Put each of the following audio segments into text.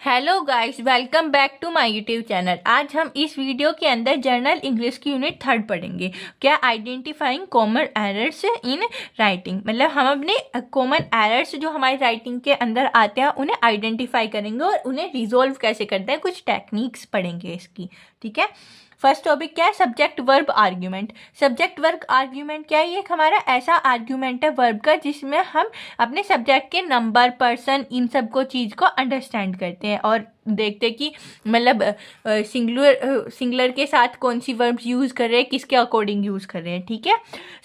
Hello guys, welcome back to my YouTube channel. आज हम इस वीडियो के अंदर जर्नल इंग्लिश की यूनिट 3 पढ़ेंगे। क्या identifying common errors in writing, मतलब हम अपने कॉमन एरर्स जो हमारी राइटिंग के अंदर आते हैं उन्हें आइडेंटिफाई करेंगे और उन्हें रिजोल्व कैसे करते हैं, कुछ टेक्निक्स पढ़ेंगे इसकी। ठीक है, फर्स्ट टॉपिक क्या है? Subject verb argument. Subject verb argument क्या है? ये एक हमारा ऐसा आर्ग्यूमेंट है वर्ब का जिसमें हम अपने सब्जेक्ट के नंबर, पर्सन, इन सब को चीज़ को अंडरस्टैंड करते हैं और देखते हैं कि मतलब सिंगुलर के साथ कौन सी वर्ब यूज़ कर रहे हैं, किसके अकॉर्डिंग यूज़ कर रहे हैं। ठीक है,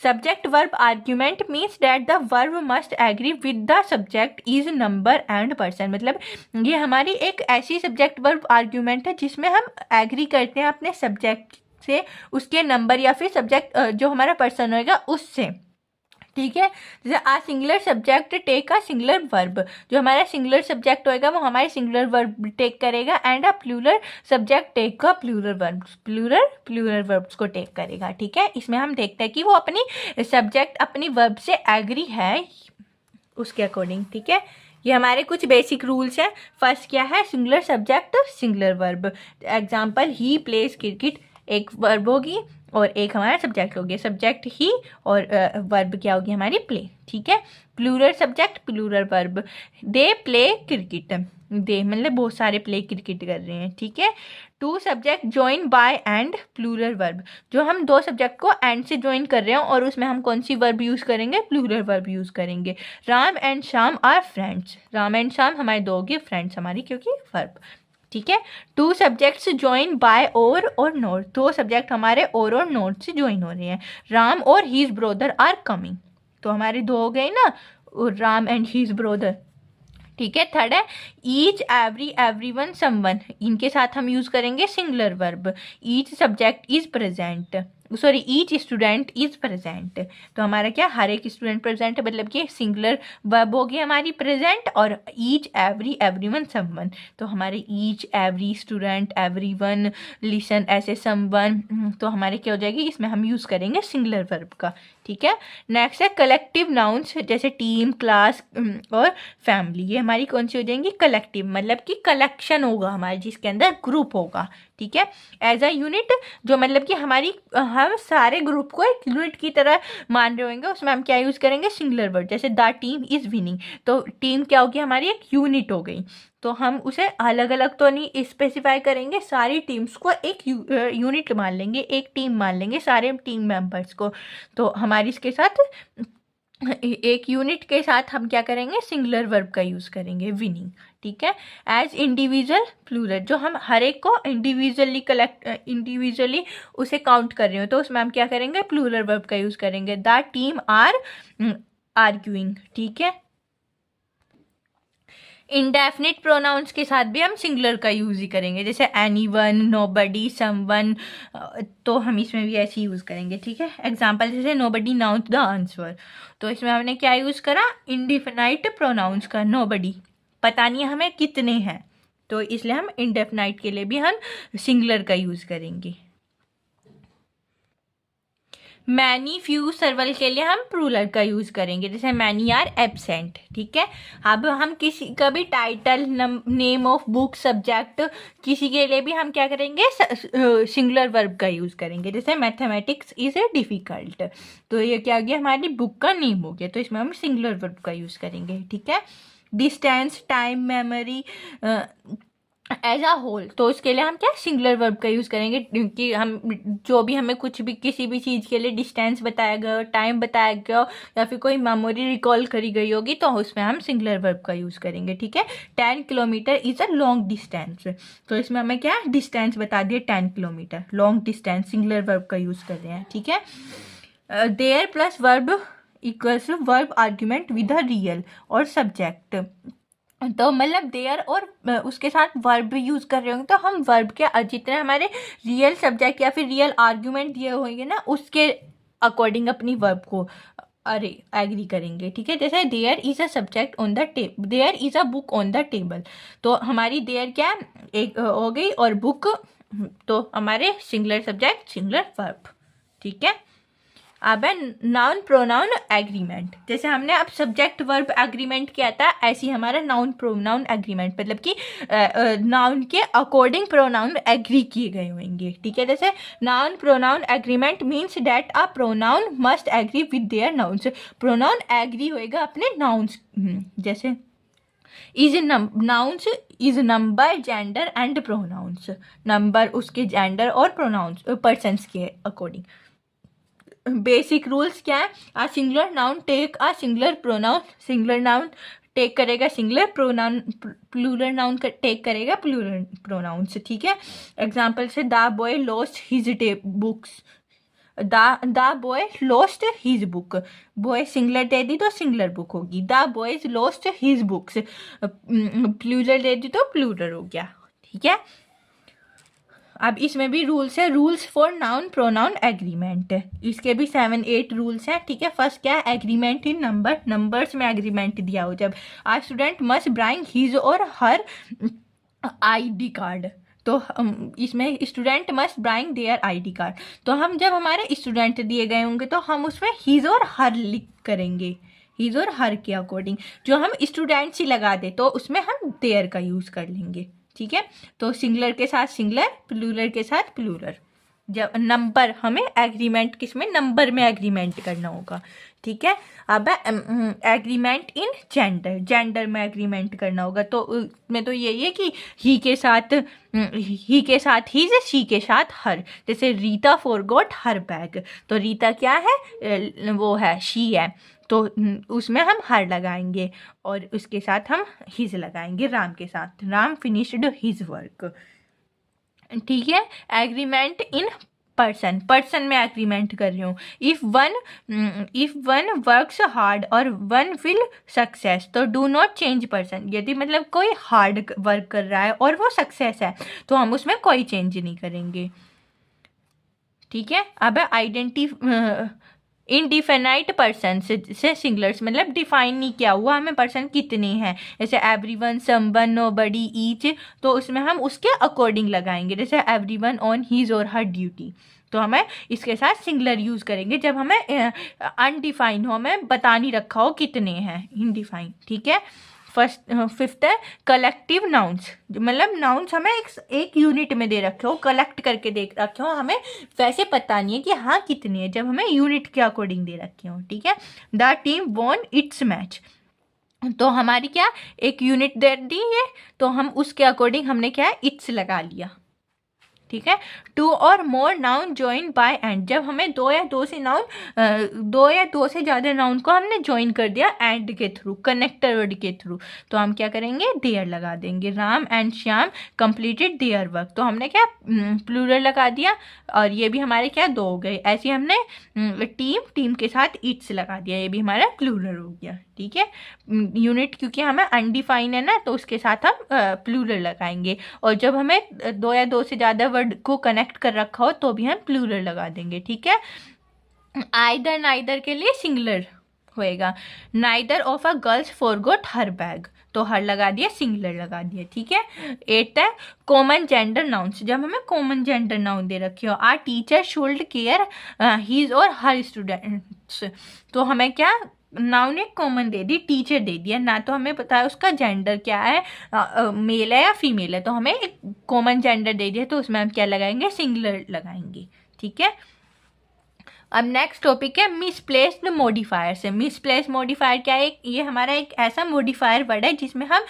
subject verb argument means that the verb must agree with the subject is number and person. मतलब ये हमारी एक ऐसी सब्जेक्ट वर्ब आर्ग्यूमेंट है जिसमें हम एग्री करते हैं अपने सब्जेक्ट से, उसके नंबर या फिर सब्जेक्ट जो हमारा पर्सन होएगा उससे। ठीक है, जैसे a singular subject take a singular verb, जो हमारा सिंगुलर सब्जेक्ट होएगा वो हमारे सिंगुलर वर्ब टेक करेगा, and a plural subject take a plural verb, plural verbs को टेक करेगा। ठीक है, इसमें हम देखते हैं कि वो अपनी सब्जेक्ट अपनी वर्ब से एग्री है उसके अकॉर्डिंग। ठीक है, ये हमारे कुछ बेसिक रूल्स हैं। फर्स्ट क्या है? Singular subject singular verb. Example, he plays cricket, एक वर्ब होगी और एक हमारा सब्जेक्ट हो गया, सब्जेक्ट ही और वर्ब क्या होगी हमारी? प्ले। ठीक है, plural subject plural verb. They play cricket, they मतलब बहुत सारे प्ले क्रिकेट कर रहे हैं। ठीक है, two subject join by and plural verb, जो हम दो सब्जेक्ट को एंड से ज्वाइन कर रहे हैं और उसमें हम कौन सी वर्ब यूज़ करेंगे? प्लूरल वर्ब यूज़ करेंगे। Ram and Shyam are friends, Ram and Shyam हमारे दो होगी, फ्रेंड्स हमारी क्योंकि वर्ब। ठीक है, two subjects join by or not, दो सब्जेक्ट हमारे और नॉट से ज्वाइन हो रहे हैं। राम और हीज ब्रोदर आर कमिंग, तो हमारे दो हो गए ना, राम एंड हीज ब्रोदर। ठीक है, थर्ड है ईच, एवरी, एवरीवन, समवन, इनके साथ हम यूज करेंगे singular verb. Each subject is present, sorry each student is present, तो हमारा क्या? हर एक स्टूडेंट प्रेजेंट है, मतलब कि सिंगुलर वर्ब होगी हमारी प्रेजेंट, और ईच, एवरी, एवरीवन, समवन, तो हमारे each, every, student, everyone, listen, ऐसे समवन, तो हमारे क्या हो जाएगी? इसमें हम यूज करेंगे सिंगुलर वर्ब का। ठीक है, नेक्स्ट है कलेक्टिव नाउन्स, जैसे टीम, क्लास और फैमिली, ये हमारी कौन सी हो जाएंगी? कलेक्टिव, मतलब कि कलेक्शन होगा हमारे जिसके अंदर ग्रुप होगा। ठीक है, एज अ यूनिट, जो मतलब कि हमारी हम सारे ग्रुप को एक यूनिट की तरह मान रहे होंगे, उसमें हम क्या यूज करेंगे? Singular word. जैसे द टीम इज विनिंग, तो टीम क्या होगी हमारी? एक यूनिट हो गई, तो हम उसे अलग अलग तो नहीं स्पेसिफाई करेंगे, सारी टीम्स को एक यूनिट मान लेंगे, एक टीम मान लेंगे, सारे टीम मेंबर्स को। तो हमारी इसके साथ एक यूनिट के साथ हम क्या करेंगे? सिंगुलर वर्ब का यूज करेंगे, विनिंग। ठीक है, एज इंडिविजुअल प्लूरल, जो हम हर एक को इंडिविजुअली उसे काउंट कर रहे हो, तो उसमें हम क्या करेंगे? प्लूरल वर्ब का यूज करेंगे। The team are arguing. ठीक है, इंडेफिनिट प्रोनाउंस के साथ भी हम सिंगुलर का यूज़ ही करेंगे, जैसे एनीवन, नोबडी, समवन, तो हम इसमें भी ऐसे यूज़ करेंगे। ठीक है, एग्जांपल जैसे नोबडी नाउन द आंसर, तो इसमें हमने क्या यूज़ करा? इंडेफिनाइट प्रोनाउंस का। नोबडी, पता नहीं हमें कितने हैं, तो इसलिए हम इंडेफिनाइट के लिए भी हम सिंगुलर का यूज़ करेंगे। मैनी, फ्यू, सर्वल के लिए हम प्लूरल का यूज करेंगे, जैसे मैनी आर एब्सेंट। ठीक है, अब हम किसी का भी title, name of book, subject, किसी के लिए भी हम क्या करेंगे? सिंगुलर वर्ब का यूज करेंगे, जैसे मैथमेटिक्स इज ए डिफिकल्ट, तो ये क्या हो गया? हमारी बुक का नेम हो गया, तो इसमें हम सिंगुलर वर्ब का यूज करेंगे। ठीक है, distance, time, memory, as a whole, तो इसके लिए हम क्या? सिंगुलर वर्ब का यूज़ करेंगे, क्योंकि हम जो भी हमें कुछ भी किसी भी चीज़ के लिए डिस्टेंस बताया गया हो, टाइम बताया गया हो, या फिर कोई मेमोरी रिकॉल करी गई होगी, तो उसमें हम सिंगुलर वर्ब का यूज़ करेंगे। ठीक है, 10 kilometre is a long distance, तो इसमें हमें क्या? डिस्टेंस बता दिए 10 kilometre, long distance, singular verb का यूज़ कर रहे हैं। ठीक है, there plus verb equals verb argument with a real or subject, तो मतलब देयर और उसके साथ वर्ब यूज कर रहे होंगे, तो हम वर्ब के जितने हमारे रियल सब्जेक्ट या फिर रियल आर्ग्यूमेंट दिए होंगे ना, उसके अकॉर्डिंग अपनी वर्ब को एग्री करेंगे। ठीक है, जैसे there is a subject on the table, there is a book on the table, तो हमारी देयर क्या एक हो गई, और बुक तो हमारे सिंगुलर सब्जेक्ट सिंगुलर वर्ब। ठीक है, अब है नाउन प्रोनाउन एग्रीमेंट। जैसे हमने अब सब्जेक्ट वर्ब एग्रीमेंट किया था, ऐसे ही हमारा नाउन प्रोनाउन एग्रीमेंट, मतलब कि नाउन के अकॉर्डिंग प्रोनाउन एग्री किए गए होंगे, ठीक है। जैसे noun pronoun agreement means that a pronoun must agree with their nouns. Pronoun agree होएगा अपने नाउन्स, जैसे is nouns is number gender and pronouns, number उसके जेंडर और प्रोनाउंस पर्सन्स के अकॉर्डिंग। बेसिक रूल्स क्या है? A singular noun take a singular pronoun, singular noun take करेगा singular pronoun, plural noun take करेगा प्लूरल प्रोनाउंस, ठीक है। Example से the boy lost his books, the boy lost his book, boy singular दे दी तो सिंगुलर बुक होगी, the boys lost his books, plural दे दी तो प्लूरल हो गया, ठीक है। अब इसमें भी रूल्स है, rules for noun pronoun agreement, इसके भी 7-8 रूल्स हैं, ठीक है। फर्स्ट क्या है? एग्रीमेंट इन नंबर, नंबर्स में एग्रीमेंट दिया हो जब। A student must bring his or her ID card, तो इसमें student must bring their ID card, तो हम जब हमारे स्टूडेंट दिए गए होंगे तो हम उसमें हिज और हर लिख करेंगे, हिज और हर के अकॉर्डिंग। जो हम स्टूडेंट्स ही लगा दे तो उसमें हम देयर का यूज़ कर लेंगे, ठीक है। तो सिंगुलर के साथ सिंगुलर, प्लूरल के साथ प्लूरल। जब नंबर, हमें एग्रीमेंट किसमें? नंबर में एग्रीमेंट करना होगा, ठीक है। अब एग्रीमेंट इन जेंडर, जेंडर में एग्रीमेंट करना होगा, तो उसमें तो यही है कि ही के साथ हिज, शी के साथ हर। जैसे रीता फॉरगॉट हर बैग, तो रीता क्या है? वो है, शी है, तो उसमें हम हर लगाएंगे और उसके साथ हम हिज लगाएंगे, राम के साथ, राम फिनिश्ड हिज वर्क, ठीक है। एग्रीमेंट इन पर्सन, पर्सन में एग्रीमेंट कर रही हूँ। इफ़ वन वर्क्स हार्ड और वन विल सक्सेस, तो डू नॉट चेंज पर्सन। यदि मतलब कोई हार्ड वर्क कर रहा है और वो सक्सेस है तो हम उसमें कोई चेंज नहीं करेंगे, ठीक है। अब इनडिफिनाइट पर्सन से सिंगुलर्स, मतलब डिफाइन नहीं किया हुआ हमें पर्सन कितने हैं। जैसे एवरीवन, समवन, नोबडी, ईच, तो उसमें हम उसके अकॉर्डिंग लगाएंगे। जैसे everyone on his or her duty, तो हमें इसके साथ सिंगुलर यूज़ करेंगे जब हमें अनडिफाइन हो, हमें बता नहीं रखा हो कितने हैं, इनडिफाइन, ठीक है। फिफ्थ है कलेक्टिव नाउन्स, मतलब नाउन्स हमें एक यूनिट में दे रखे हो, कलेक्ट करके दे रखे हो, हमें वैसे पता नहीं है कि हाँ कितने हैं, जब हमें यूनिट के अकॉर्डिंग दे रखे हो, ठीक है। The team von it's match, तो हमारी क्या एक यूनिट दे दी है, तो हम उसके अकॉर्डिंग हमने क्या है इट्स लगा लिया, ठीक है। 2 और मोर नाउन ज्वाइन बाय एंड, जब हमें 2 या 2 से नाउन, 2 या 2 से ज़्यादा नाउन को हमने ज्वाइन कर दिया एंड के थ्रू, कनेक्टर वर्ड के थ्रू, तो हम क्या करेंगे? देयर लगा देंगे। Ram and Shyam completed their work, तो हमने क्या प्लूरल लगा दिया, और ये भी हमारे क्या 2 हो गए। ऐसे हमने टीम के साथ इट्स लगा दिया, ये भी हमारा प्लूरल हो गया, ठीक है। यूनिट क्योंकि हमें अनडिफाइन है ना, तो उसके साथ हम प्लूरल लगाएंगे, और जब हमें 2 या 2 से ज़्यादा वर्ड को कनेक्ट कर रखा हो तो भी हम प्लूरल लगा देंगे, ठीक है। आइदर, नाइदर के लिए सिंगुलर होएगा। Neither of a girls forgot her bag, तो हर लगा दिया, सिंगुलर लगा दिया, ठीक है। 8 है कॉमन जेंडर नाउन्स, जब हमें कॉमन जेंडर नाउन दे रखे हो। Our teacher should care his or her students, तो हमें क्या नाउन एक कॉमन दे दी, टीचर दे दिया ना, तो हमें पता है उसका जेंडर क्या है, मेल है या फीमेल है, तो हमें एक कॉमन जेंडर दे दिया, तो उसमें हम क्या लगाएंगे? सिंगुलर लगाएंगे, ठीक है। अब नेक्स्ट टॉपिक है मिसप्लेस्ड मॉडिफायर से। मिसप्लेस्ड मॉडिफायर क्या है? ये हमारा एक ऐसा मॉडिफायर वर्ड है जिसमें हम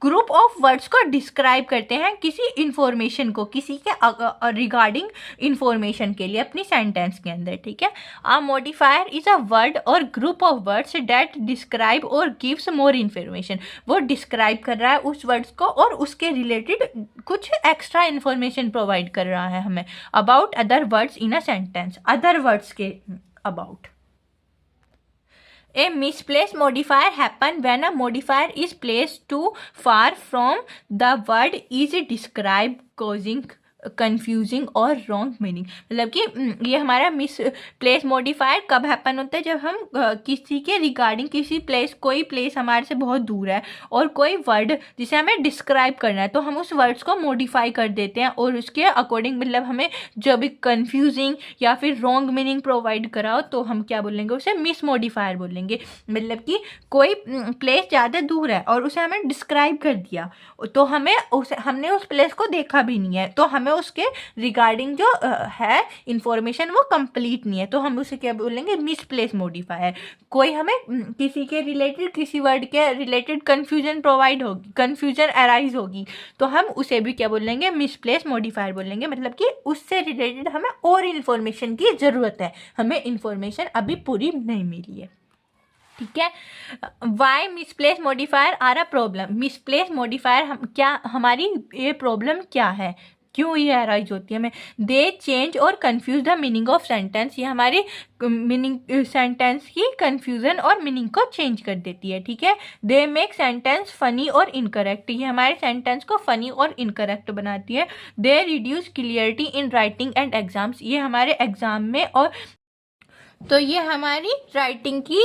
ग्रुप ऑफ वर्ड्स को डिस्क्राइब करते हैं किसी इंफॉर्मेशन को, किसी के रिगार्डिंग इंफॉर्मेशन के लिए अपनी सेंटेंस के अंदर, ठीक है। अ मॉडिफायर इज अ वर्ड और group of words that describe और गिव्स मोर इन्फॉर्मेशन, वो डिस्क्राइब कर रहा है उस वर्ड्स को और उसके रिलेटेड कुछ एक्स्ट्रा इन्फॉर्मेशन प्रोवाइड कर रहा है हमें about other words in a sentence, other words के about. A misplaced modifier happen when a modifier is placed too far from the word is described, causing confusing और wrong meaning. मतलब कि ये हमारा मिस प्लेस मॉडिफायर कब happen होता है, जब हम किसी के रिगार्डिंग किसी प्लेस, कोई प्लेस हमारे से बहुत दूर है और कोई वर्ड जिसे हमें डिस्क्राइब करना है, तो हम उस वर्ड्स को मॉडिफाई कर देते हैं और उसके अकॉर्डिंग, मतलब हमें जब भी कंफ्यूजिंग या फिर रॉन्ग मीनिंग प्रोवाइड कराओ तो हम क्या बोलेंगे, उसे मिस मॉडिफायर बोलेंगे। मतलब कि कोई प्लेस ज़्यादा दूर है और उसे हमें डिस्क्राइब कर दिया, तो हमने उस प्लेस को देखा भी नहीं है, तो हमें उसके रिगार्डिंग जो है इंफॉर्मेशन वो कंप्लीट नहीं है, तो हम उसे क्या बोलेंगे, मिस प्लेस मॉडिफायर। कोई हमें किसी के रिलेटेड, किसी वर्ड के रिलेटेड कंफ्यूजन प्रोवाइड होगी, कंफ्यूजन अराइज होगी, तो हम उसे भी क्या बोलेंगे, मिस प्लेस मॉडिफायर बोलेंगे। मतलब कि उससे रिलेटेड हमें और इन्फॉर्मेशन की ज़रूरत है, हमें इन्फॉर्मेशन अभी पूरी नहीं मिली है। ठीक है, why misplace modifier are a problem. Misplace modifier हमारी ये प्रॉब्लम क्या है, क्यों ये अराइज होती है हमें। दे चेंज और confuse the meaning of sentence. ये हमारी मीनिंग, सेंटेंस की कन्फ्यूजन और मीनिंग को चेंज कर देती है। ठीक है, दे मेक सेंटेंस फनी और इनकरेक्ट। ये हमारे सेंटेंस को फनी और इनकरेक्ट बनाती है। They reduce clarity in writing and exams. ये हमारे एग्जाम में और तो ये हमारी राइटिंग की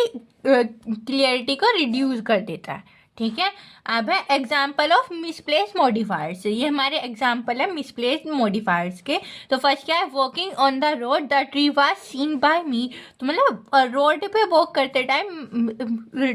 क्लियरिटी को रिड्यूस कर देता है। ठीक है, अब है एग्जाम्पल ऑफ मिसप्लेस मॉडिफायर्स। ये हमारे एग्जाम्पल है मिसप्लेस मॉडिफायर्स के। तो फर्स्ट क्या है, walking on the road the tree was seen by me. तो मतलब रोड पे वॉक करते टाइम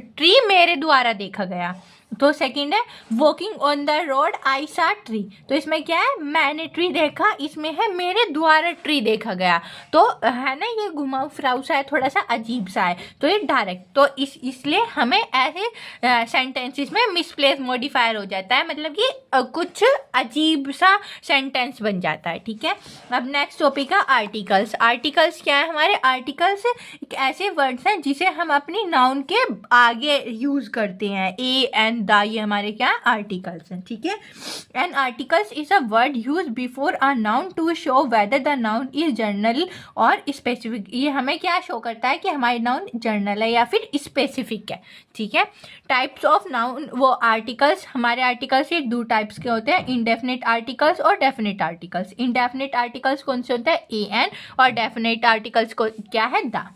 ट्री मेरे द्वारा देखा गया। तो सेकंड है, वॉकिंग ऑन द रोड आई सा ट्री। तो इसमें क्या है, मैंने ट्री देखा, इसमें है मेरे द्वारा ट्री देखा गया। तो है ना, ये घुमाऊ फिराऊ सा है, थोड़ा सा अजीब सा है, तो ये डायरेक्ट, तो इसलिए हमें ऐसे सेंटेंसेस में मिसप्लेस मॉडिफायर हो जाता है। मतलब कि कुछ अजीब सा सेंटेंस बन जाता है। ठीक है, अब नेक्स्ट टॉपिक है आर्टिकल्स। आर्टिकल्स क्या है, हमारे आर्टिकल्स एक ऐसे वर्ड्स हैं जिसे हम अपनी नाउन के आगे यूज करते हैं। ए एंड द, ये हमारे क्या आर्टिकल्स हैं। ठीक है, an articles is a word use before a noun to show whether the noun is general or specific. ये हमें क्या शो करता है कि हमारी नाउन जनरल है या फिर स्पेसिफिक है। ठीक है, टाइप्स ऑफ नाउन, वो आर्टिकल्स, हमारे आर्टिकल्स ये दो टाइप्स के होते हैं, इंडेफिनिट आर्टिकल्स और डेफिनिट आर्टिकल्स। इंडेफिनिट आर्टिकल्स कौन से होते हैं, ए एन, और डेफिनिट आर्टिकल्स को क्या है, द।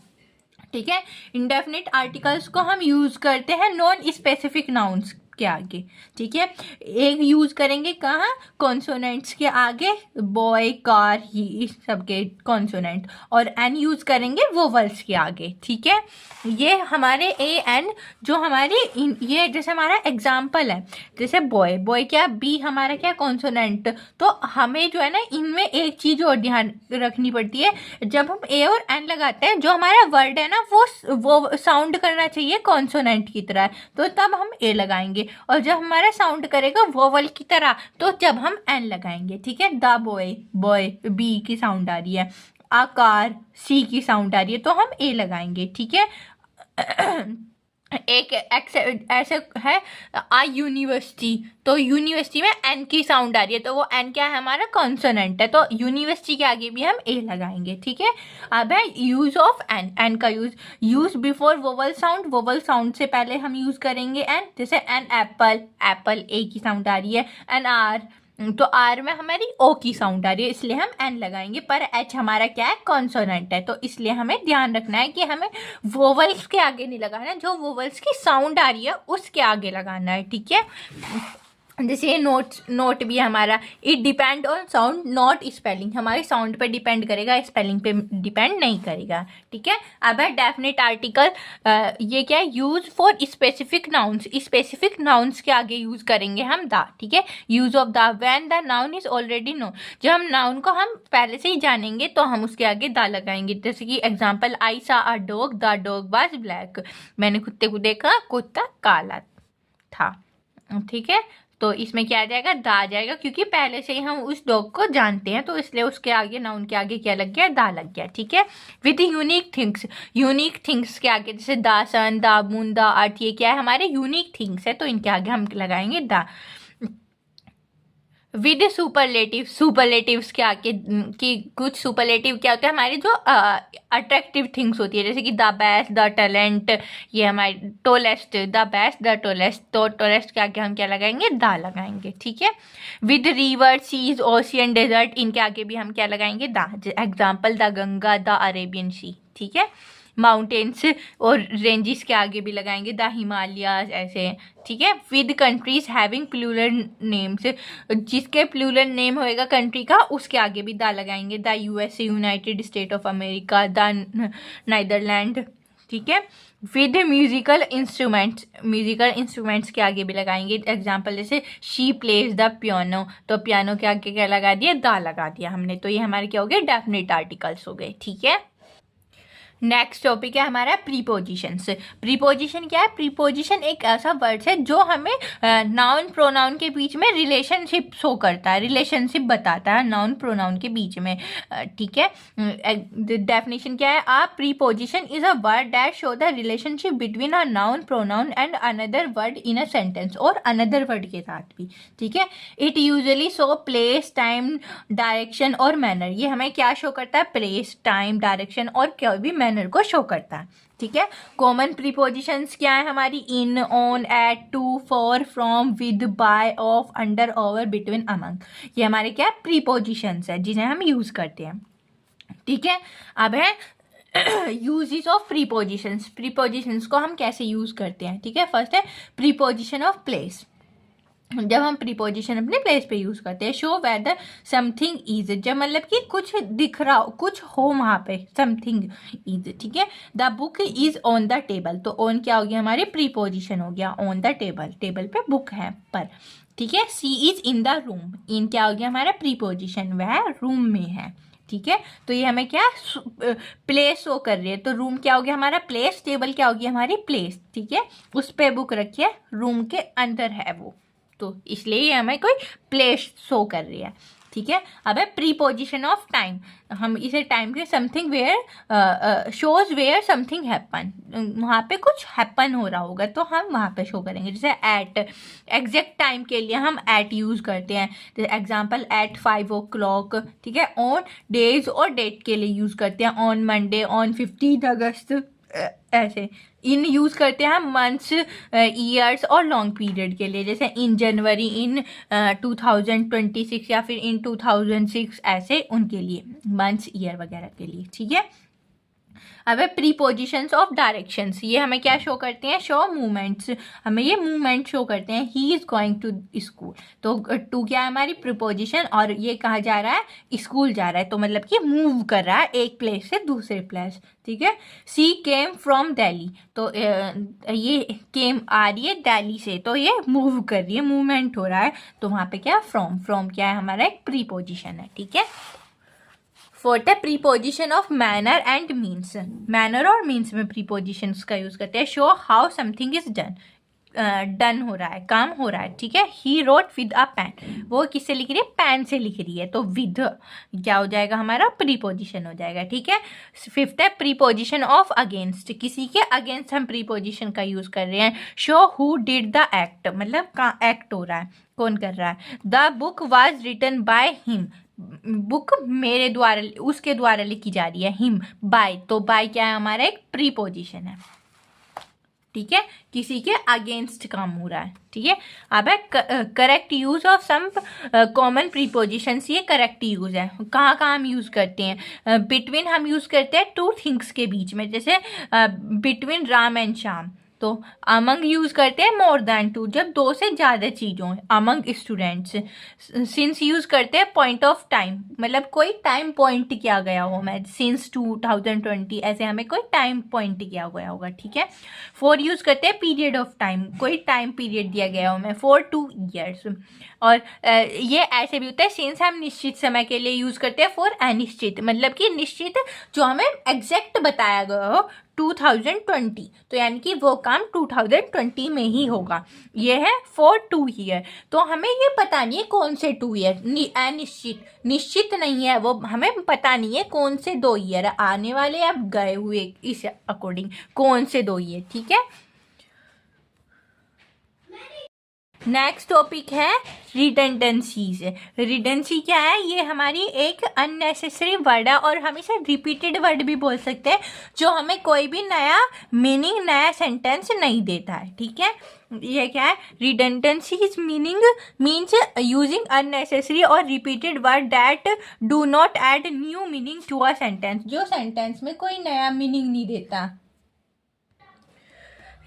ठीक है, इंडेफिनिट आर्टिकल्स को हम यूज करते हैं नॉन स्पेसिफिक नाउन्स के आगे। ठीक है, एक यूज करेंगे कहाँ, कॉन्सोनेंट्स के आगे, बॉय, कार, ही, इस सब के कॉन्सोनेंट, और एन यूज करेंगे वोवल्स के आगे। ठीक है, ये हमारे ए एन जो हमारी ये जैसे हमारा एग्जाम्पल है, जैसे बॉय, बॉय क्या, बी हमारा क्या कॉन्सोनेंट। तो हमें जो है ना, इनमें एक चीज और ध्यान रखनी पड़ती है, जब हम ए और एन लगाते हैं, जो हमारा वर्ड है ना वो साउंड करना चाहिए कॉन्सोनेंट की तरह, तो तब हम ए लगाएंगे, और जब हमारा साउंड करेगा वोवल की तरह, तो जब हम एन लगाएंगे। ठीक है, द बॉय, बॉय बी की साउंड आ रही है, आ कार सी की साउंड आ रही है, तो हम ए लगाएंगे। ठीक है, एक ऐसे है आ यूनिवर्सिटी, तो यूनिवर्सिटी में एन की साउंड आ रही है, तो वो एन क्या है, हमारा कॉन्सोनेंट है, तो यूनिवर्सिटी के आगे भी हम ए लगाएंगे। ठीक है, अब है यूज ऑफ एन। एन का use before vowel sound, vowel sound से पहले हम यूज करेंगे एन। जैसे एन एप्पल, एप्पल ए की साउंड आ रही है। एन आर, तो आर में हमारी ओ की साउंड आ रही है, इसलिए हम एन लगाएंगे, पर एच हमारा क्या है, कॉन्सोनेंट है, तो इसलिए हमें ध्यान रखना है कि हमें वोवल्स के आगे नहीं लगाना, जो वोवल्स की साउंड आ रही है उसके आगे लगाना है। ठीक है, जैसे ये नोट भी हमारा, it depend on sound not spelling, हमारे साउंड पे डिपेंड करेगा, स्पेलिंग पे डिपेंड नहीं करेगा। ठीक है, अब है डेफिनेट आर्टिकल। ये क्या है, use for specific nouns, specific nouns के आगे यूज करेंगे हम द। ठीक है, use of the when the noun is already know, जब हम नाउन को हम पहले से ही जानेंगे तो हम उसके आगे द लगाएंगे। जैसे कि एग्जाम्पल, आई सा a dog, the dog was black. मैंने कुत्ते को देखा, कुत्ता काला था। ठीक है, तो इसमें क्या आ जाएगा, दा आ जाएगा, क्योंकि पहले से ही हम उस डॉग को जानते हैं, तो इसलिए उसके आगे नाउन के आगे क्या लग गया, दा लग गया। ठीक है, with unique things, unique things के आगे जैसे दा सन, दा मून, दा अर्थ, ये क्या है, हमारे यूनिक थिंग्स है, तो इनके आगे हम लगाएंगे दा। विद सुपरलेटिव, सुपरलेटिव्स के आगे कि कुछ सुपरलेटिव क्या होता है, हमारी जो अट्रैक्टिव थिंग्स होती है, जैसे कि द बेस्ट, द टैलेंट, ये हमारी tallest, the best, the tallest, तो टोलेस्ट के आगे हम क्या लगाएंगे, द लगाएंगे, ठीक है। With river, seas, ocean, desert, इनके आगे भी हम क्या लगाएंगे, the. Example the Ganga, the Arabian sea, ठीक है। माउंटेन्स और रेंजेस के आगे भी लगाएंगे द हिमालयाज, ऐसे, ठीक है। With countries having plural names, जिसके प्लूरल नेम होएगा कंट्री का, उसके आगे भी द लगाएंगे, the USA, United State of America, the Netherland, ठीक है। With musical instruments, musical instruments के आगे भी लगाएंगे, एग्जाम्पल जैसे शी प्लेज द पियानो, तो पियानो के आगे क्या लगा दिया, द लगा दिया हमने, तो ये हमारे क्या हो गए, डेफिनेट आर्टिकल्स हो गए, ठीक है। नेक्स्ट टॉपिक है हमारा प्रीपोजिशंस। प्रीपोजिशन क्या है, प्रीपोजिशन एक ऐसा वर्ड है जो हमें नाउन प्रोनाउन के बीच में रिलेशनशिप शो करता है, रिलेशनशिप बताता है नाउन प्रोनाउन के बीच में, ठीक है। डेफिनेशन क्या है, a preposition is a word that show the relationship between a noun pronoun and another word in a sentence, और अनदर वर्ड के साथ भी, ठीक है। It usually show place, time, direction और मैनर, ये हमें क्या शो करता है, प्लेस, टाइम, डायरेक्शन और क्या भी मैनर को शो करता है, ठीक है। कॉमन प्रीपोजिशंस क्या है हमारी, in, on, at, to, for, from, with, by, of, under, over, between, among, ये हमारे क्या प्रीपोजिशंस है जिन्हें हम यूज करते हैं, ठीक है। अब है यूजेस ऑफ प्रीपोजिशंस, प्रीपोजिशंस को हम कैसे यूज करते हैं, ठीक है। फर्स्ट है प्रीपोजिशन ऑफ प्लेस, जब हम प्रीपोजिशन अपने प्लेस पे यूज करते हैं। शो वेदर समथिंग इज, जब मतलब कि कुछ दिख रहा हो, कुछ हो वहाँ पे, समथिंग इज, ठीक है। The book is on the table, तो ऑन क्या हो गया, हमारे प्रीपोजिशन हो गया, ऑन द टेबल, टेबल पे बुक है पर, ठीक है। सी इज इन द रूम, इन क्या हो गया हमारा प्रीपोजिशन, वह रूम में है, ठीक है। तो ये हमें क्या प्लेस शो कर रही है, तो रूम क्या हो गया हमारा प्लेस, टेबल क्या होगी हमारी प्लेस, ठीक है। उस पे बुक रखी है, रूम के अंदर है वो, तो इसलिए ये हमें कोई प्लेस शो कर रही है, ठीक है। अब है प्रीपोजिशन ऑफ टाइम, हम इसे टाइम के something where shows where something happen, वहाँ पे कुछ हैपन हो रहा होगा तो हम वहाँ पे शो करेंगे, जैसे एट, एग्जैक्ट टाइम के लिए हम एट यूज़ करते हैं, जैसे एग्जांपल एट 5 o'clock, ठीक है। ऑन डेज और डेट के लिए यूज़ करते हैं, ऑन मंडे, ऑन 15 अगस्त, ऐसे। इन यूज करते हैं मंथ्स, ईयर्स और लॉन्ग पीरियड के लिए, जैसे इन जनवरी, इन 2026 या फिर इन 2006, ऐसे उनके लिए मंथ्स, ईयर वगैरह के लिए, ठीक है। अब है प्रीपोजिशंस ऑफ डायरेक्शंस, ये हमें क्या शो करते हैं, शो मूवमेंट्स, हमें ये मूवमेंट शो करते हैं। He is going to school, तो टू क्या है हमारी प्रीपोजिशन, और ये कहाँ जा रहा है, स्कूल जा रहा है, तो मतलब कि मूव कर रहा है एक प्लेस से दूसरे प्लेस, ठीक है। सी केम फ्रॉम दिल्ली, तो ये केम आ रही है दिल्ली से, तो ये मूव कर रही है, मूवमेंट हो रहा है, तो वहाँ पे क्या फ्रॉम, फ्रॉम क्या है हमारा एक प्रीपोजिशन है, ठीक है। फोर्थ है preposition of manner and means, manner और मीन्स में प्रीपोजिशंस का यूज करते हैं। Show how something is done, done हो रहा है, काम हो रहा है, ठीक है। He wrote with a pen, वो किससे लिख रही है, पेन से लिख रही है, तो विद क्या हो जाएगा हमारा प्रीपोजिशन हो जाएगा, ठीक है। फिफ्थ है प्रीपोजिशन ऑफ अगेंस्ट, किसी के अगेंस्ट हम प्रीपोजिशन का यूज कर रहे हैं। Show who did the act, मतलब का एक्ट हो रहा है, कौन कर रहा है। The book was written by him, book मेरे द्वारा, उसके द्वारा लिखी जा रही है, हिम, बाय, तो बाय क्या है हमारा एक प्रीपोजिशन है, ठीक है, किसी के अगेंस्ट काम हो रहा है, ठीक है। अब है correct use of some common prepositions, ये करेक्ट यूज है, कहाँ कहाँ हम यूज करते हैं, बिटवीन हम यूज करते हैं टू थिंग्स के बीच में, जैसे बिटवीन राम एंड श्याम, तो अमंग यूज करते हैं मोर देन टू, जब दो से ज़्यादा चीज़ों, अमंग स्टूडेंट्स। सिंस यूज करते हैं पॉइंट ऑफ टाइम, मतलब कोई टाइम पॉइंट किया गया हो, मैं सिंस 2020, ऐसे हमें कोई टाइम पॉइंट किया गया होगा, ठीक है। फॉर यूज करते हैं पीरियड ऑफ टाइम, कोई टाइम पीरियड दिया गया हो, मैं फॉर 2 years, और ये ऐसे भी होता है सिंस हम निश्चित समय के लिए यूज करते हैं, फॉर अनिश्चित, मतलब कि निश्चित जो हमें एग्जैक्ट बताया गया हो 2020, तो यानी कि वो काम 2020 में ही होगा। ये है फॉर 2 year, तो हमें ये पता नहीं है कौन से 2 year, अनिश्चित, निश्चित नहीं है वो, हमें पता नहीं है कौन से 2 year आने वाले या गए हुए, इस अकॉर्डिंग कौन से 2 year, ठीक है। नेक्स्ट टॉपिक है रिडंडेंसीज। रिडंडेंसी क्या है? ये हमारी एक अननेसेसरी वर्ड है और हम इसे रिपीटेड वर्ड भी बोल सकते हैं, जो हमें कोई भी नया मीनिंग, नया सेंटेंस नहीं देता है। ठीक है, ये क्या है? रिडंडेंसीज मीन्स यूजिंग अननेसेसरी और repeated word that do not add new meaning to a sentence, जो सेंटेंस में कोई नया मीनिंग नहीं देता।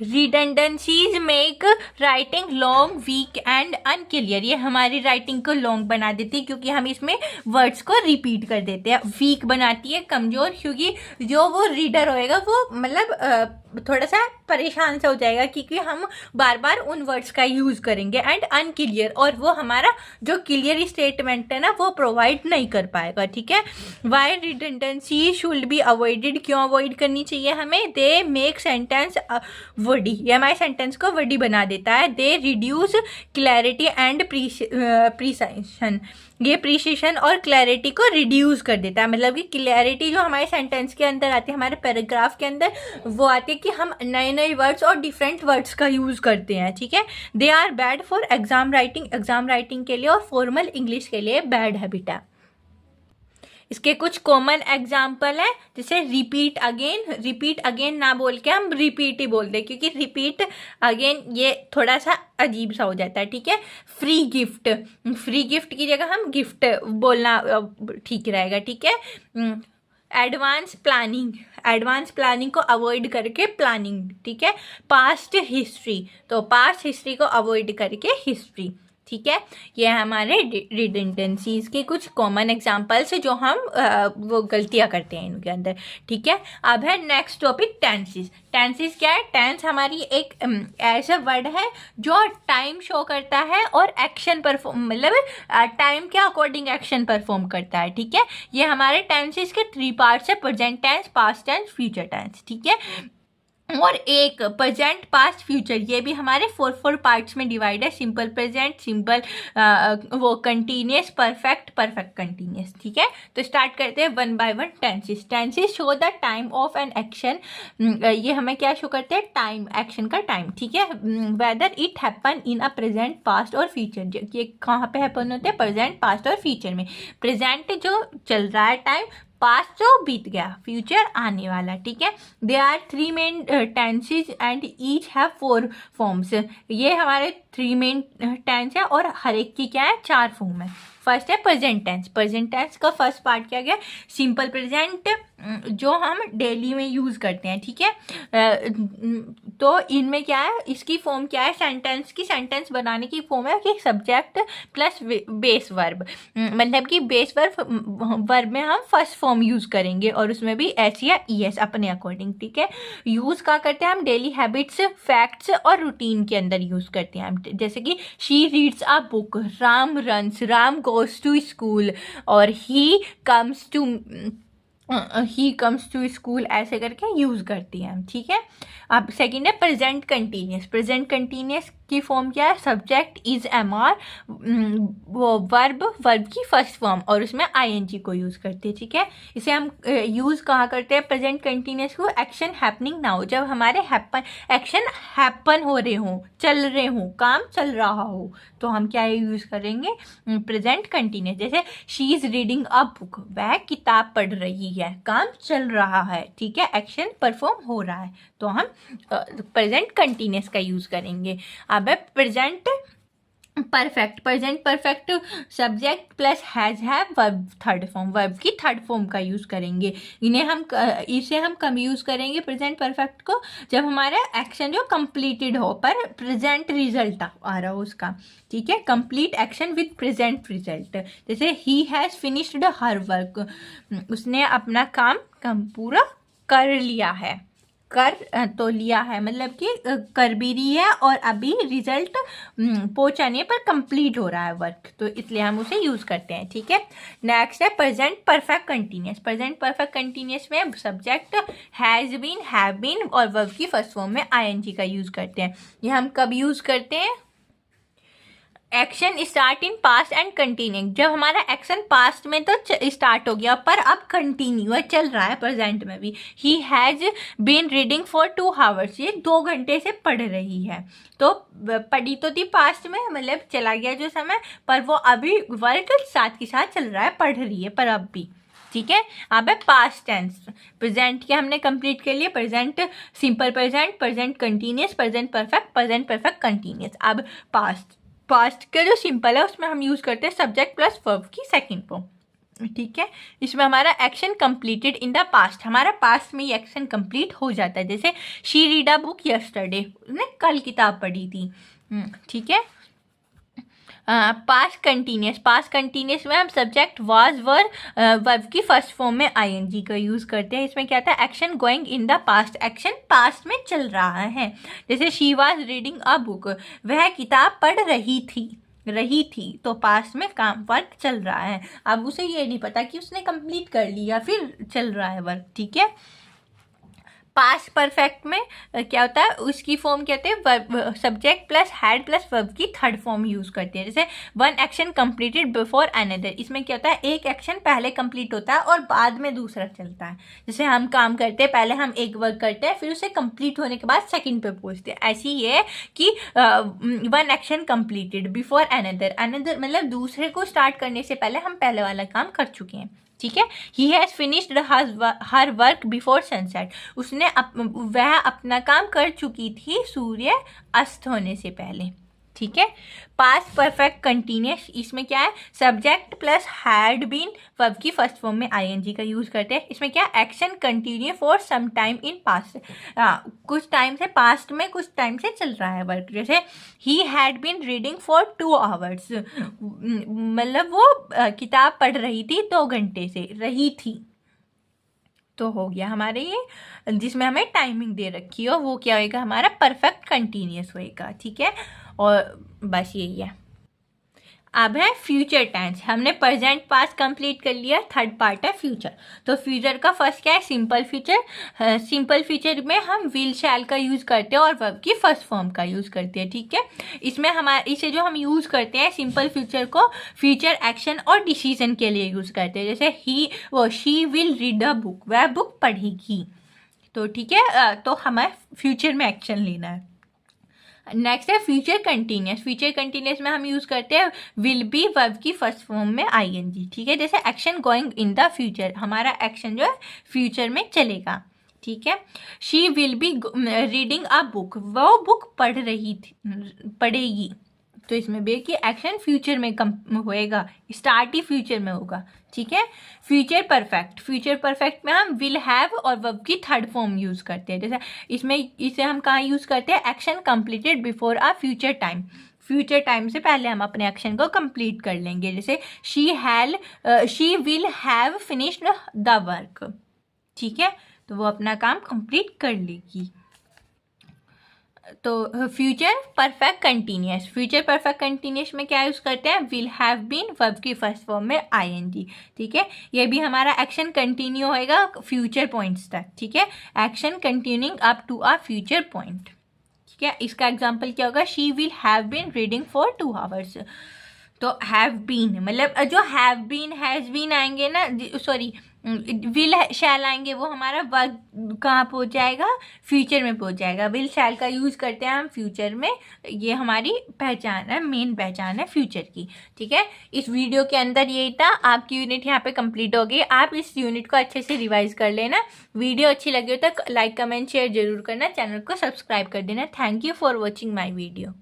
Redundancies make writing long, weak and unclear. ये हमारी राइटिंग को लॉन्ग बना देती है क्योंकि हम इसमें वर्ड्स को रिपीट कर देते हैं। वीक बनाती है, कमज़ोर, क्योंकि जो वो रीडर होएगा वो मतलब थोड़ा सा परेशान सा हो जाएगा क्योंकि हम बार बार उन वर्ड्स का यूज़ करेंगे। एंड अनक्लियर, और वो हमारा जो क्लियर स्टेटमेंट है ना वो प्रोवाइड नहीं कर पाएगा। ठीक है, why redundancy should be avoided, क्यों अवॉइड करनी चाहिए हमें? दे मेक सेंटेंस वर्डी, ये हमारे सेंटेंस को वर्डी बना देता है। दे रिड्यूस क्लैरिटी एंड प्रिसाइशन, ये प्रिसिशन और क्लैरिटी को रिड्यूस कर देता है। मतलब कि क्लैरिटी जो हमारे सेंटेंस के अंदर आती है, हमारे पैराग्राफ के अंदर, वो आती है कि हम नए नए वर्ड्स और डिफरेंट वर्ड्स का यूज़ करते हैं। ठीक है, they are bad for exam writing, exam writing के लिए और फॉर्मल इंग्लिश के लिए बैड हैबिट है। इसके कुछ कॉमन एग्जाम्पल है, जैसे रिपीट अगेन ना बोल के हम रिपीट ही बोलते हैं क्योंकि रिपीट अगेन ये थोड़ा सा अजीब सा हो जाता है। ठीक है, फ्री गिफ्ट की जगह हम गिफ्ट बोलना ठीक रहेगा। ठीक है, एडवांस प्लानिंग को अवॉइड करके प्लानिंग। ठीक है, पास्ट हिस्ट्री, तो पास्ट हिस्ट्री को अवॉइड करके हिस्ट्री। ठीक है, ये हमारे रिडंडेंसीज के कुछ कॉमन एग्जांपल्स है जो हम वो गलतियां करते हैं इनके अंदर। ठीक है, अब है नेक्स्ट टॉपिक टेंसेस। टेंसेस क्या है? टेंस हमारी एक ऐसा वर्ड है जो टाइम शो करता है और एक्शन परफॉर्म, मतलब टाइम के अकॉर्डिंग एक्शन परफॉर्म करता है। ठीक है, ये हमारे टेंसेस के 3 पार्ट्स है, present tense, past tense, future tense. ठीक है, और एक प्रेजेंट, पास्ट, फ्यूचर, ये भी हमारे 4 पार्ट्स में डिवाइड है। सिंपल प्रेजेंट, सिंपल वो कंटिन्यूस, परफेक्ट कंटिन्यूस। ठीक है, तो स्टार्ट करते हैं 1 by 1 tenses. Tenses show the time of an action, ये हमें क्या शो करते हैं? टाइम, एक्शन का टाइम। ठीक है, whether it happen in a present, past और फ्यूचर, ये कहाँ पे हैपन होते हैं? प्रेजेंट, पास्ट और फ्यूचर में। प्रेजेंट जो चल रहा है टाइम, पास्ट जो बीत गया, फ्यूचर आने वाला। ठीक है, they are 3 main tenses and each have 4 forms. ये हमारे 3 मेन टेंस है और हर एक की क्या है? 4 फॉर्म है। फर्स्ट है प्रेजेंट टेंस का फर्स्ट पार्ट क्या गया? सिंपल प्रेजेंट, जो हम डेली में यूज़ करते हैं। ठीक है, तो इनमें क्या है? इसकी फॉर्म क्या है? सेंटेंस बनाने की फॉर्म है कि सब्जेक्ट प्लस बेस वर्ब, मतलब कि बेस वर्ब में हम फर्स्ट फॉर्म यूज़ करेंगे और उसमें भी एस या ईएस अपने अकॉर्डिंग। ठीक है, यूज़ क्या करते हैं हम? डेली हैबिट्स, फैक्ट्स और रूटीन के अंदर यूज़ करते हैं हम। जैसे कि she reads a book, Ram runs, Ram goes to school, और ही कम्स टू स्कूल, ऐसे करके यूज़ करती हैं हम। ठीक है, अब सेकंड है प्रेजेंट कंटिन्यूस की फॉर्म क्या है? सब्जेक्ट इज एम आर, वो वर्ब की फर्स्ट फॉर्म और उसमें आईएनजी को यूज़ करते हैं। ठीक है, इसे हम यूज़ कहाँ करते हैं? प्रेजेंट कंटिन्यूस को एक्शन हैपनिंग नाउ, जब हमारे एक्शन हैपन हो रहे हों, चल रहे हों, काम चल रहा हो, तो हम क्या यूज़ करेंगे? Present continuous. जैसे she is reading a book, वह किताब पढ़ रही है, काम चल रहा है। ठीक है, एक्शन परफॉर्म हो रहा है, तो हम प्रेजेंट कंटिन्यूस का यूज़ करेंगे। अब है present perfect, subject plus has have, verb third form, verb की थर्ड फॉर्म का यूज़ करेंगे। इसे हम कम यूज़ करेंगे प्रेजेंट परफेक्ट को जब हमारा एक्शन जो कंप्लीटेड हो पर प्रेजेंट रिजल्ट आ रहा हो उसका। ठीक है, complete action with present result. जैसे he has finished her work, उसने अपना काम पूरा कर लिया है, मतलब कि कर भी रही है और अभी रिजल्ट पहुंचाने पर कंप्लीट हो रहा है वर्क, तो इसलिए हम उसे यूज़ करते हैं। ठीक है, नेक्स्ट है प्रेजेंट परफेक्ट कंटिन्यूस में subject has been, have been और वर्ब की फर्स्ट फॉर्म में आईएनजी का यूज़ करते हैं। ये हम कब यूज़ करते हैं? Action start in past and continue, जब हमारा एक्शन पास्ट में तो स्टार्ट हो गया पर अब कंटिन्यू चल रहा है प्रेजेंट में भी। He has been reading for 2 hours, ये 2 घंटे से पढ़ रही है। तो पढ़ी तो थी पास्ट में, मतलब चला गया जो समय, पर वो अभी वर्क साथ के साथ चल रहा है, पढ़ रही है पर अब भी। ठीक है, अब है पास्ट टेंस। प्रेजेंट के हमने कंप्लीट कर लिए, present simple present, present continuous, present perfect continuous. अब पास्ट का जो सिंपल है उसमें हम यूज़ करते हैं सब्जेक्ट प्लस वर्ब की सेकंड फॉर्म। ठीक है, इसमें हमारा action completed in the past, हमारा पास्ट में ही एक्शन कंप्लीट हो जाता है। जैसे she read a book yesterday, उसने कल किताब पढ़ी थी। ठीक है, पास्ट कंटिन्यूस में हम सब्जेक्ट वाज वर वर्ब की फर्स्ट फॉर्म में आईएनजी का यूज़ करते हैं। इसमें क्या था, action going in the past, action past में चल रहा है। जैसे she was reading a book, वह किताब पढ़ रही थी, तो पास्ट में काम वर्क चल रहा है। अब उसे ये नहीं पता कि उसने कंप्लीट कर लिया फिर चल रहा है वर्क। ठीक है, पास्ट परफेक्ट में क्या होता है, उसकी फॉर्म कहते हैं subject plus had plus verb की थर्ड फॉर्म यूज़ करते हैं। जैसे one action completed before another, इसमें क्या होता है, एक एक्शन पहले कंप्लीट होता है और बाद में दूसरा चलता है। जैसे हम काम करते हैं, पहले हम एक वर्क करते हैं, फिर उसे कंप्लीट होने के बाद सेकंड पे पहुंचते हैं। ऐसी ये कि one action completed before another मतलब दूसरे को स्टार्ट करने से पहले हम पहले वाला काम कर चुके हैं। ठीक है, ही has finished her work before sunset, वह अपना काम कर चुकी थी सूर्य अस्त होने से पहले। ठीक है, पास्ट परफेक्ट कंटिन्यूस, इसमें क्या है, subject plus had been verb की फर्स्ट फॉर्म में आईएनजी का यूज़ करते हैं। इसमें क्या, action continue for some time in past, कुछ टाइम से पास्ट में कुछ टाइम से चल रहा है वर्क। जैसे he had been reading for 2 hours, मतलब वो किताब पढ़ रही थी 2 घंटे से, रही थी तो हो गया हमारे ये, जिसमें हमें टाइमिंग दे रखी हो वो क्या होएगा, हमारा परफेक्ट कंटिन्यूस होएगा। ठीक है, और बस यही है। अब है फ्यूचर टेंस, हमने प्रेजेंट पास्ट कंप्लीट कर लिया, थर्ड पार्ट है फ्यूचर। तो फ्यूचर का फर्स्ट क्या है, सिंपल फ्यूचर। सिंपल फ्यूचर में हम विल शैल का यूज़ करते हैं और वर्ब की फर्स्ट फॉर्म का यूज़ करते हैं। ठीक है, इसमें इसे जो हम यूज़ करते हैं सिंपल फ्यूचर को फ्यूचर एक्शन और डिसीजन के लिए यूज़ करते हैं। जैसे she will read a book, वह बुक पढ़ेगी। तो ठीक है, तो हमें फ्यूचर में एक्शन लेना है। नेक्स्ट है फ्यूचर कंटिन्यूस में हम यूज़ करते हैं विल बी वर्ब की फर्स्ट फॉर्म में आईएनजी। ठीक है, जैसे action going in the future, हमारा एक्शन जो है फ्यूचर में चलेगा। ठीक है, she will be reading a book, वो बुक पढ़ेगी। तो इसमें बे की एक्शन फ्यूचर में होएगा, स्टार्ट ही फ्यूचर में होगा। ठीक है, फ्यूचर परफेक्ट में हम विल हैव और वर्ब की थर्ड फॉर्म यूज़ करते हैं। जैसे इसे हम कहाँ यूज़ करते हैं, action completed before a future time से पहले हम अपने एक्शन को कंप्लीट कर लेंगे। जैसे she will have finished the work. ठीक है, तो वो अपना काम कंप्लीट कर लेगी। तो फ्यूचर परफेक्ट कंटिन्यूस में क्या यूज़ करते हैं, विल हैव बीन वर्ब की फर्स्ट फॉर्म में आईएनजी। ठीक है, ये भी हमारा एक्शन कंटिन्यू होएगा फ्यूचर पॉइंट्स तक। ठीक है, action continuing up to a future point. ठीक है, इसका एग्जांपल क्या होगा, she will have been reading for 2 hours. तो हैव बीन मतलब जो हैव बीन हैज़ बीन आएंगे ना, सॉरी विल शैल आएंगे, वो हमारा वर्क कहाँ पहुँच जाएगा, फ्यूचर में पहुँच जाएगा। विल शैल का यूज़ करते हैं हम फ्यूचर में, ये हमारी पहचान है, मेन पहचान है फ्यूचर की। ठीक है, इस वीडियो के अंदर यही था। आपकी यूनिट यहाँ पे कंप्लीट हो गई। आप इस यूनिट को अच्छे से रिवाइज कर लेना। वीडियो अच्छी लगी हो तो लाइक कमेंट शेयर जरूर करना, चैनल को सब्सक्राइब कर देना। Thank you for watching my video.